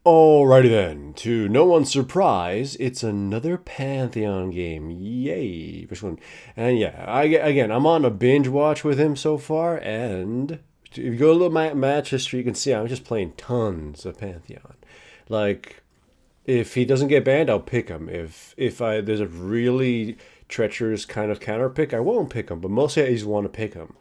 Alrighty then, to no one's surprise, it's another Pantheon game. Yay! Which one? And yeah, again, I'm on a binge watch with him so far, and if you go a little match history, you can see I'm just playing tons of Pantheon. Like, if he doesn't get banned, I'll pick him. If there's a really treacherous kind of counter pick, I won't pick him. But mostly I just want to pick him.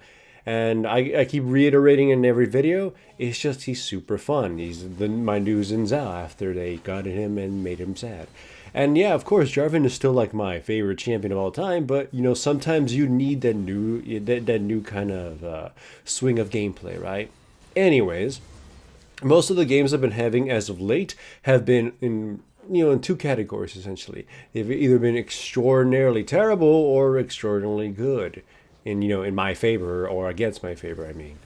And I keep reiterating in every video, it's just he's super fun. My new Xin Zhao after they got him and made him sad. And yeah, of course, Jarvan is still like my favorite champion of all time. But you know, sometimes you need that new kind of swing of gameplay, right? Anyways, most of the games I've been having as of late have been in two categories essentially. They've either been extraordinarily terrible or extraordinarily good, in my favor or against my favor. I mean,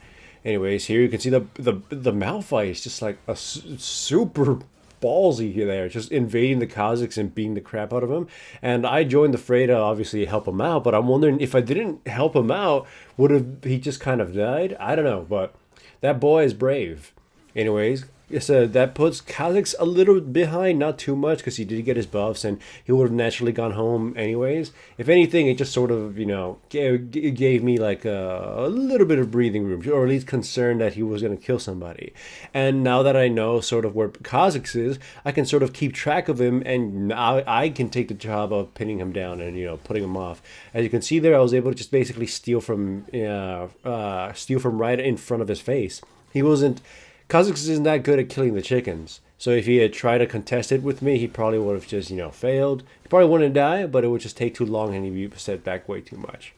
anyways, here you can see the Malphite is just like a super ballsy there, just invading the Kazakhs and beating the crap out of him. And I joined the fray to obviously help him out, but I'm wondering if I didn't help him out, would have he just kind of died? I don't know, but that boy is brave. Anyways, so that puts Kazakhs a little behind, not too much, because he did get his buffs and he would have naturally gone home anyways. If anything, it just sort of, gave me like a little bit of breathing room, or at least concern that he was going to kill somebody. And now that I know sort of where Kazakhs is, I can sort of keep track of him, and I can take the job of pinning him down and, putting him off. As you can see there, I was able to just basically steal from right in front of his face. He wasn't. Kazakhs isn't that good at killing the chickens. So if he had tried to contest it with me, he probably would have just, failed. He probably wouldn't die, but it would just take too long and he'd be set back way too much.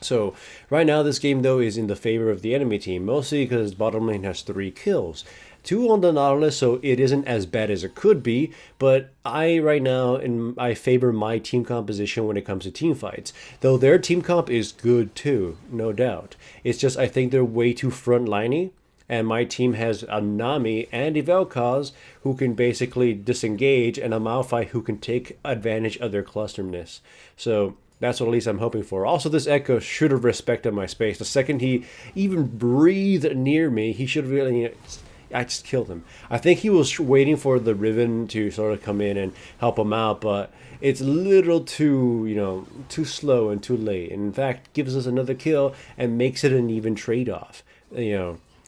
So right now this game though is in the favor of the enemy team, mostly because bottom lane has 3 kills. 2 on the Nautilus, so it isn't as bad as it could be, but I favor my team composition when it comes to team fights. Though their team comp is good too, no doubt. It's just I think they're way too frontliney, and my team has a Nami and a Vel'Koz who can basically disengage, and a Malphite who can take advantage of their clusterness. So that's what at least I'm hoping for. Also, this Echo should have respected my space. The second he even breathed near me, he should have really. I just killed him. I think he was waiting for the Riven to sort of come in and help him out, but it's a little too slow and too late. And in fact, gives us another kill and makes it an even trade-off.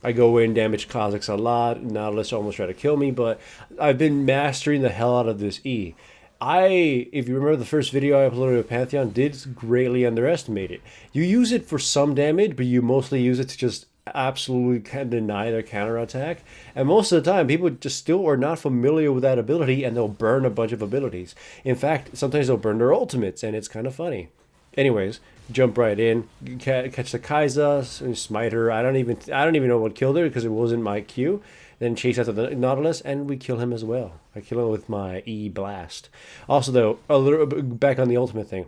I go in, damage Kazakhs a lot. Nautilus almost try to kill me, but I've been mastering the hell out of this E. If you remember the first video I uploaded with Pantheon, did greatly underestimate it. You use it for some damage, but you mostly use it to just absolutely deny their counterattack. And most of the time, people just still are not familiar with that ability, and they'll burn a bunch of abilities. In fact, sometimes they'll burn their ultimates, and it's kind of funny. Anyways, jump right in, catch the Kai'Sa, smite her. I don't even know what killed her because it wasn't my Q. Then chase after the Nautilus, and we kill him as well. I kill him with my E blast. Also, though, a little bit back on the ultimate thing.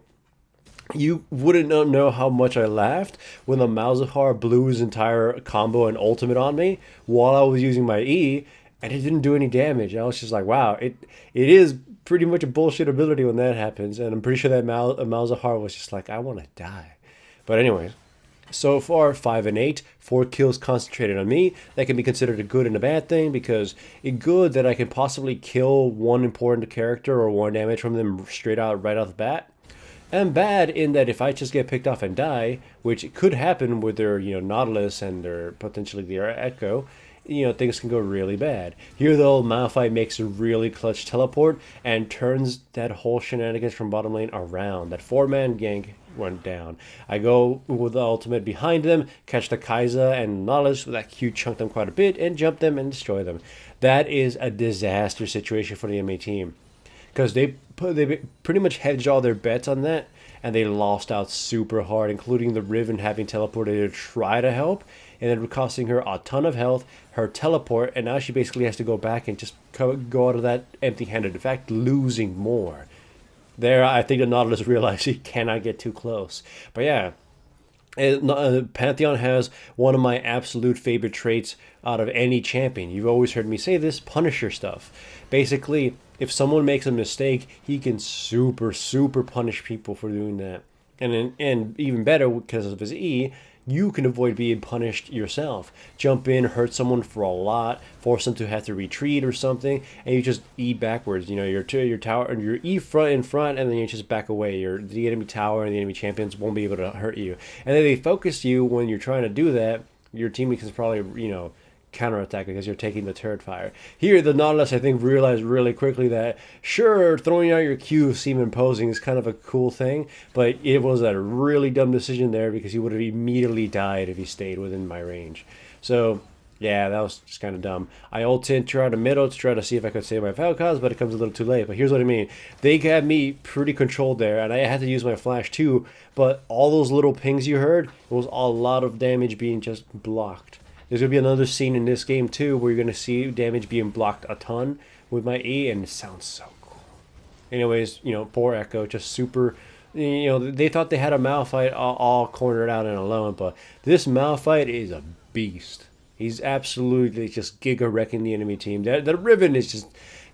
You wouldn't know how much I laughed when the Malzahar blew his entire combo and ultimate on me while I was using my E, and it didn't do any damage. I was just like, wow, it is pretty much a bullshit ability when that happens, and I'm pretty sure that Malzahar was just like, I want to die. But anyways, so far 5 and 8, 4 kills concentrated on me. That can be considered a good and a bad thing, because it's good that I can possibly kill one important character or 1 damage from them straight out right off the bat. And bad in that if I just get picked off and die, which could happen with their Nautilus and their potentially their Echo, things can go really bad. Here though, Malphite makes a really clutch teleport and turns that whole shenanigans from bottom lane around. That 4-man gank went down. I go with the ultimate behind them, catch the Kai'Sa and Nautilus with that Q, chunk them quite a bit, and jump them and destroy them. That is a disaster situation for the enemy team, because they pretty much hedged all their bets on that, and they lost out super hard, including the Riven having teleported to try to help, and then costing her a ton of health, her teleport, and now she basically has to go back and just go out of that empty-handed. In fact, losing more. There, I think the Nautilus realized he cannot get too close. But yeah, Pantheon has one of my absolute favorite traits out of any champion. You've always heard me say this, Punisher stuff. Basically, if someone makes a mistake, he can super punish people for doing that. And even better, because of his E, you can avoid being punished yourself. Jump in, hurt someone for a lot, force them to have to retreat or something, and you just E backwards. You know, your tower and your E front in front, and then you just back away. The enemy tower and the enemy champions won't be able to hurt you. And then they focus you when you're trying to do that. Your teammate can probably, counterattack because you're taking the turret fire. Here, the Nautilus, I think, realized really quickly that, sure, throwing out your Q seem imposing is kind of a cool thing, but it was a really dumb decision there because he would have immediately died if he stayed within my range. So, yeah, that was just kind of dumb. I ulted throughout the middle to try to see if I could save my Falcons, but it comes a little too late. But here's what I mean. They had me pretty controlled there, and I had to use my flash too, but all those little pings you heard, it was a lot of damage being just blocked. There's going to be another scene in this game, too, where you're going to see damage being blocked a ton with my E, and it sounds so cool. Anyways, poor Echo, just super... they thought they had a Malphite all cornered out and alone, but this Malphite is a beast. He's absolutely just giga-wrecking the enemy team. The Riven is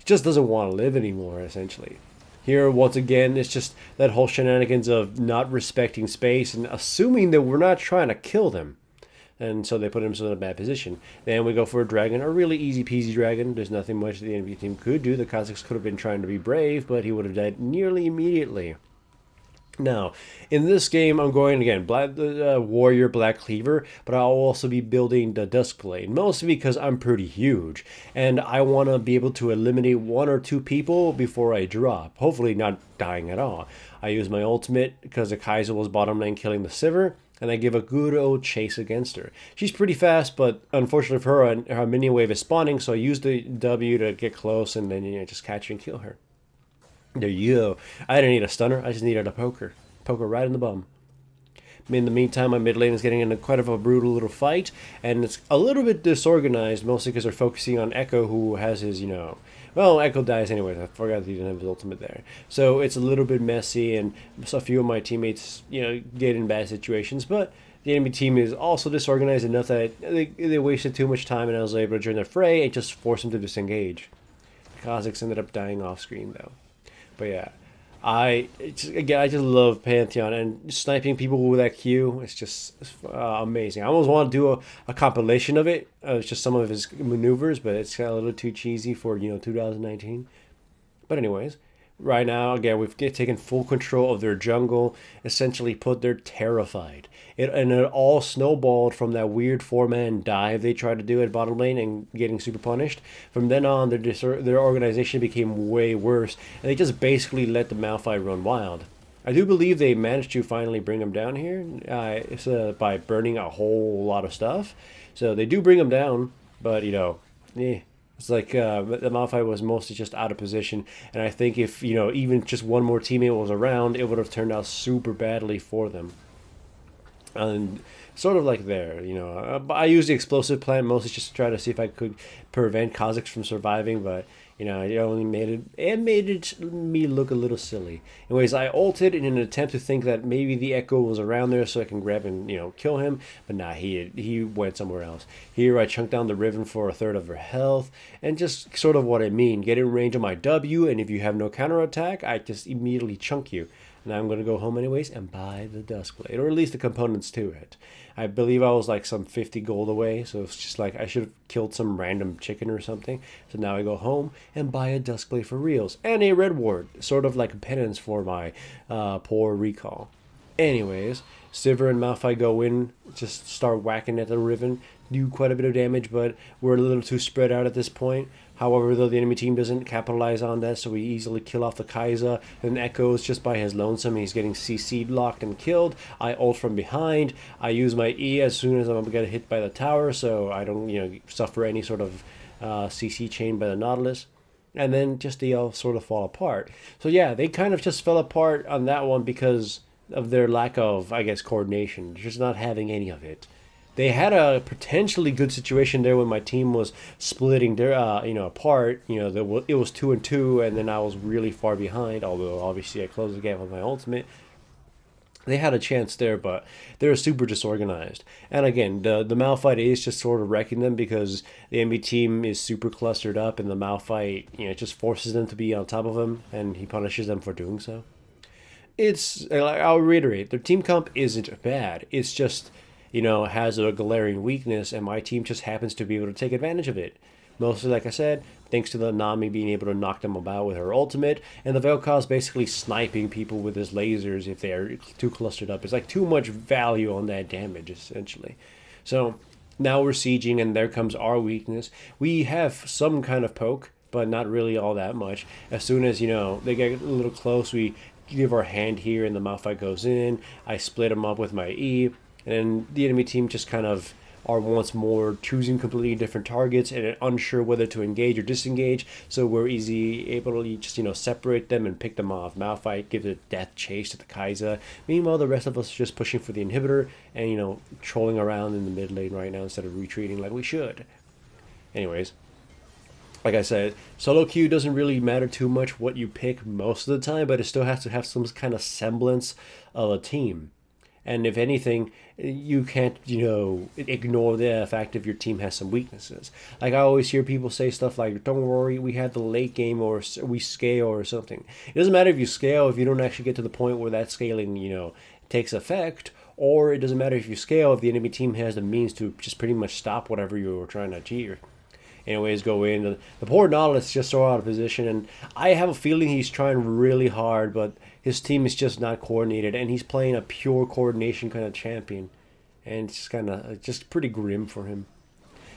just doesn't want to live anymore, essentially. Here, once again, it's just that whole shenanigans of not respecting space and assuming that we're not trying to kill them. And so they put himself in a bad position. Then we go for a dragon, a really easy peasy dragon. There's nothing much the enemy team could do. The Kazakhs could have been trying to be brave, but he would have died nearly immediately. Now, in this game, I'm going, again, Warrior Black Cleaver, but I'll also be building the Duskblade, mostly because I'm pretty huge, and I want to be able to eliminate 1 or 2 people before I drop, hopefully not dying at all. I use my ultimate because the Kaiser was bottom lane killing the Sivir, and I give a good old chase against her. She's pretty fast, but unfortunately for her, her minion wave is spawning, so I use the W to get close and then just catch her and kill her. There you go. I didn't need a stunner, I just needed a poker. Poker right in the bum. In the meantime, my mid lane is getting into quite of a brutal little fight, and it's a little bit disorganized, mostly because they're focusing on Echo, who has his, well, Echo dies anyways. I forgot that he didn't have his ultimate there. So it's a little bit messy, and a few of my teammates, get in bad situations, but the enemy team is also disorganized enough that they wasted too much time, and I was able to join the fray and just force them to disengage. The Kazakhs ended up dying off screen, though. But yeah. I just love Pantheon, and sniping people with that Q, it's just amazing. I almost want to do a compilation of it. It's just some of his maneuvers, but it's a little too cheesy for 2019. But anyways, right now, again, we've taken full control of their jungle, essentially they're terrified. And it all snowballed from that weird 4-man dive they tried to do at bottom lane and getting super punished. From then on, their organization became way worse, and they just basically let the Malphite run wild. I do believe they managed to finally bring him down here by burning a whole lot of stuff. So they do bring him down, but, it's like the Malphite was mostly just out of position, and I think if even just one more teammate was around, it would have turned out super badly for them. And sort of like there, I used the explosive plant mostly just to try to see if I could prevent Kazakhs from surviving, but it only made me look a little silly. Anyways, I ulted in an attempt to think that maybe the Echo was around there so I can grab and kill him, but nah, he went somewhere else. Here I chunked down the Riven for 1/3 of her health, and just sort of what I mean, get in range of my W, and if you have no counterattack, I just immediately chunk you. Now I'm going to go home anyways and buy the Duskblade, or at least the components to it. I believe I was like some 50 gold away, so it's just like I should have killed some random chicken or something. So now I go home and buy a Duskblade for reals, and a red ward, sort of like a penance for my poor recall. Anyways, Sivir and Malphite go in, just start whacking at the Riven, do quite a bit of damage, but we're a little too spread out at this point. However, though, the enemy team doesn't capitalize on that, so we easily kill off the Kaiser. And Echo is just by his lonesome. He's getting CC'd, locked, and killed. I ult from behind. I use my E as soon as I'm going to get hit by the tower, so I don't, suffer any sort of CC chain by the Nautilus. And then just they all sort of fall apart. So yeah, they kind of just fell apart on that one because of their lack of, I guess, coordination. Just not having any of it. They had a potentially good situation there when my team was splitting their, apart. It was 2-2, and then I was really far behind. Although obviously I closed the gap with my ultimate. They had a chance there, but they're super disorganized. And again, the Malphite is just sort of wrecking them because the enemy team is super clustered up, and the Malphite, it just forces them to be on top of him, and he punishes them for doing so. I'll reiterate, their team comp isn't bad. It's just has a glaring weakness, and my team just happens to be able to take advantage of it. Mostly, like I said, thanks to the Nami being able to knock them about with her ultimate, and the Vel'Koz basically sniping people with his lasers if they are too clustered up. It's like too much value on that damage, essentially. So now we're sieging, and there comes our weakness. We have some kind of poke, but not really all that much. As soon as, they get a little close, we give our hand here, and the Malphite goes in. I split them up with my E, and the enemy team just kind of are once more choosing completely different targets and unsure whether to engage or disengage. So we're able to just separate them and pick them off. Malphite gives a death chase to the Kai'Sa. Meanwhile, the rest of us are just pushing for the inhibitor and trolling around in the mid lane right now instead of retreating like we should. Anyways, like I said, solo queue doesn't really matter too much what you pick most of the time, but it still has to have some kind of semblance of a team. And if anything, you can't, ignore the fact if your team has some weaknesses. Like I always hear people say stuff like, don't worry, we had the late game or we scale or something. It doesn't matter if you scale if you don't actually get to the point where that scaling, takes effect. Or it doesn't matter if you scale if the enemy team has the means to just pretty much stop whatever you were trying to achieve. Anyways, go in. The poor Nautilus is just so out of position, and I have a feeling he's trying really hard, but his team is just not coordinated, and he's playing a pure coordination kind of champion, and it's just pretty grim for him.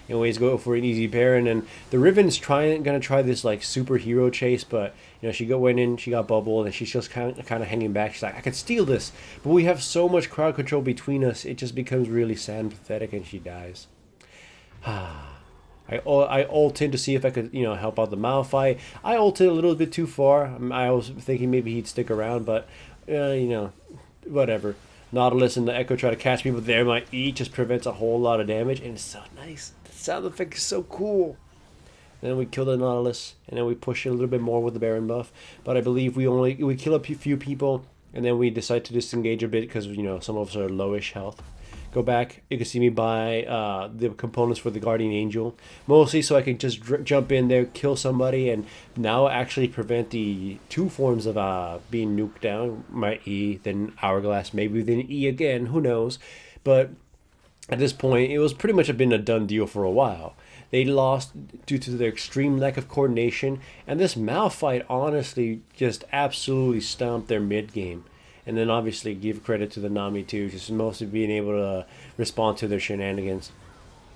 Anyways, go for an easy Baron, and the Riven's gonna try this like superhero chase, but she went in, she got bubbled, and she's just kind of hanging back. She's like, I could steal this, but we have so much crowd control between us, it just becomes really sad and pathetic, and she dies. I ulted to see if I could, help out the Malphite. I ulted a little bit too far. I was thinking maybe he'd stick around, but, whatever. Nautilus and the Echo try to catch me, but there my E just prevents a whole lot of damage, and it's so nice. The sound effect is so cool. And then we kill the Nautilus, and then we push it a little bit more with the Baron buff. But I believe we kill a few people, and then we decide to disengage a bit because, some of us are lowish health. Go back, you can see me buy the components for the Guardian Angel, mostly so I can just jump in there, kill somebody, and now actually prevent the two forms of being nuked down. My E, then Hourglass, maybe then E again, who knows. But at this point, it was pretty much been a done deal for a while. They lost due to their extreme lack of coordination, and this Malphite honestly just absolutely stomped their mid game. And then obviously give credit to the Nami too, just mostly being able to respond to their shenanigans.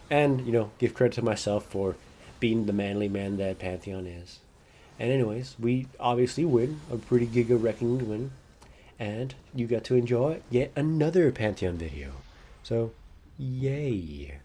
And, give credit to myself for being the manly man that Pantheon is. And anyways, we obviously win, a pretty giga-wrecking win. And you got to enjoy yet another Pantheon video. So, yay.